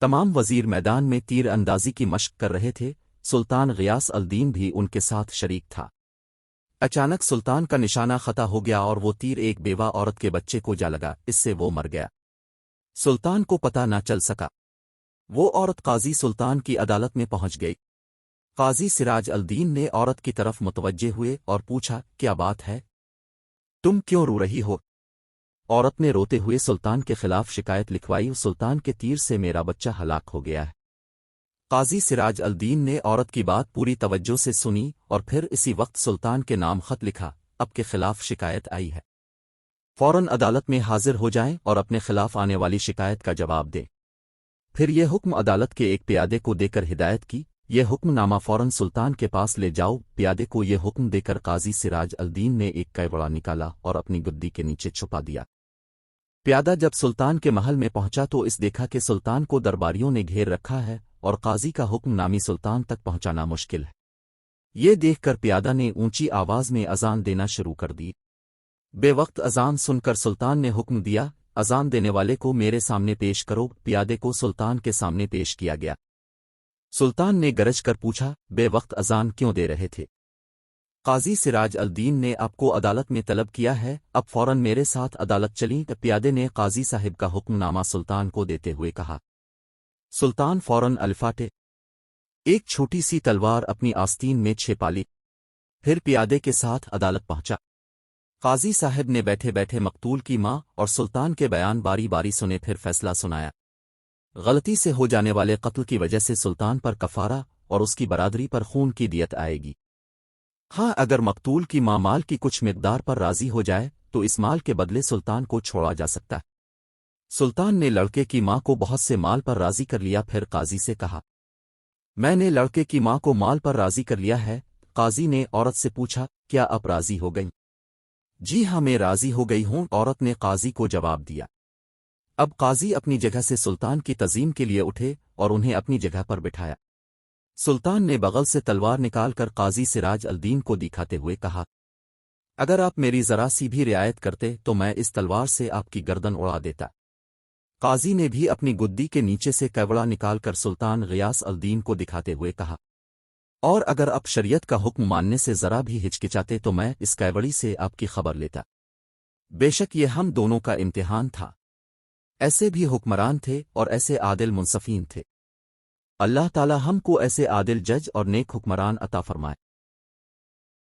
تمام وزیر میدان میں تیر اندازی کی مشق کر رہے تھے، سلطان غیاث الدین بھی ان کے ساتھ شریک تھا۔ اچانک سلطان کا نشانہ خطا ہو گیا اور وہ تیر ایک بیوہ عورت کے بچے کو جا لگا، اس سے وہ مر گیا۔ سلطان کو پتہ نہ چل سکا۔ وہ عورت قاضی سلطان کی عدالت میں پہنچ گئی۔ قاضی سراج الدین نے عورت کی طرف متوجہ ہوئے اور پوچھا، کیا بات ہے؟ تم کیوں رو رہی ہو؟ عورت نے روتے ہوئے سلطان کے خلاف شکایت لکھوائی، سلطان کے تیر سے میرا بچہ ہلاک ہو گیا ہے۔ قاضی سراج الدین نے عورت کی بات پوری توجہ سے سنی اور پھر اسی وقت سلطان کے نام خط لکھا، اب کے خلاف شکایت آئی ہے، فوراً عدالت میں حاضر ہو جائیں اور اپنے خلاف آنے والی شکایت کا جواب دیں۔ پھر یہ حکم عدالت کے ایک پیادے کو دے کر ہدایت کی، یہ حکم نامہ فوراً سلطان کے پاس لے جاؤ۔ پیادے کو یہ حکم دے کر قاضی سراج الدین نے ایک کیوڑا نکالا اور اپنی گدی کے نیچے چھپا دیا۔ پیادہ جب سلطان کے محل میں پہنچا تو اس دیکھا کہ سلطان کو درباریوں نے گھیر رکھا ہے اور قاضی کا حکم نامی سلطان تک پہنچانا مشکل ہے۔ یہ دیکھ کر پیادہ نے اونچی آواز میں اذان دینا شروع کر دی۔ بے وقت اذان سن کر سلطان نے حکم دیا، اذان دینے والے کو میرے سامنے پیش کرو۔ پیادے کو سلطان کے سامنے پیش کیا گیا۔ سلطان نے گرج کر پوچھا، بے وقت اذان کیوں دے رہے تھے؟ قاضی سراج الدین نے آپ کو عدالت میں طلب کیا ہے، اب فوراً میرے ساتھ عدالت چلیں۔ پیادے نے قاضی صاحب کا حکم نامہ سلطان کو دیتے ہوئے کہا۔ سلطان فوراً الفاٹے ایک چھوٹی سی تلوار اپنی آستین میں چھپا لی، پھر پیادے کے ساتھ عدالت پہنچا۔ قاضی صاحب نے بیٹھے بیٹھے مقتول کی ماں اور سلطان کے بیان باری باری سنے، پھر فیصلہ سنایا۔ غلطی سے ہو جانے والے قتل کی وجہ سے سلطان پر کفارہ اور اس کی برادری پر خون کی دیت آئے گی۔ ہاں، اگر مقتول کی ماں مال کی کچھ مقدار پر راضی ہو جائے تو اس مال کے بدلے سلطان کو چھوڑا جا سکتا ہے۔ سلطان نے لڑکے کی ماں کو بہت سے مال پر راضی کر لیا، پھر قاضی سے کہا، میں نے لڑکے کی ماں کو مال پر راضی کر لیا ہے۔ قاضی نے عورت سے پوچھا، کیا آپ راضی ہو گئیں؟ جی ہاں، میں راضی ہو گئی ہوں، عورت نے قاضی کو جواب دیا۔ اب قاضی اپنی جگہ سے سلطان کی تعظیم کے لیے اٹھے اور انہیں اپنی جگہ پر بٹھایا۔ سلطان نے بغل سے تلوار نکال کر قاضی سراج الدین کو دکھاتے ہوئے کہا، اگر آپ میری ذرا سی بھی رعایت کرتے تو میں اس تلوار سے آپ کی گردن اڑا دیتا۔ قاضی نے بھی اپنی گدی کے نیچے سے کیوڑا نکال کر سلطان غیاث الدین کو دکھاتے ہوئے کہا، اور اگر آپ شریعت کا حکم ماننے سے ذرا بھی ہچکچاتے تو میں اس کیوڑی سے آپ کی خبر لیتا۔ بے شک یہ ہم دونوں کا امتحان تھا۔ ایسے بھی حکمران تھے اور ایسے عادل منصفین تھے۔ اللہ تعالی ہم کو ایسے عادل جج اور نیک حکمران عطا فرمائے۔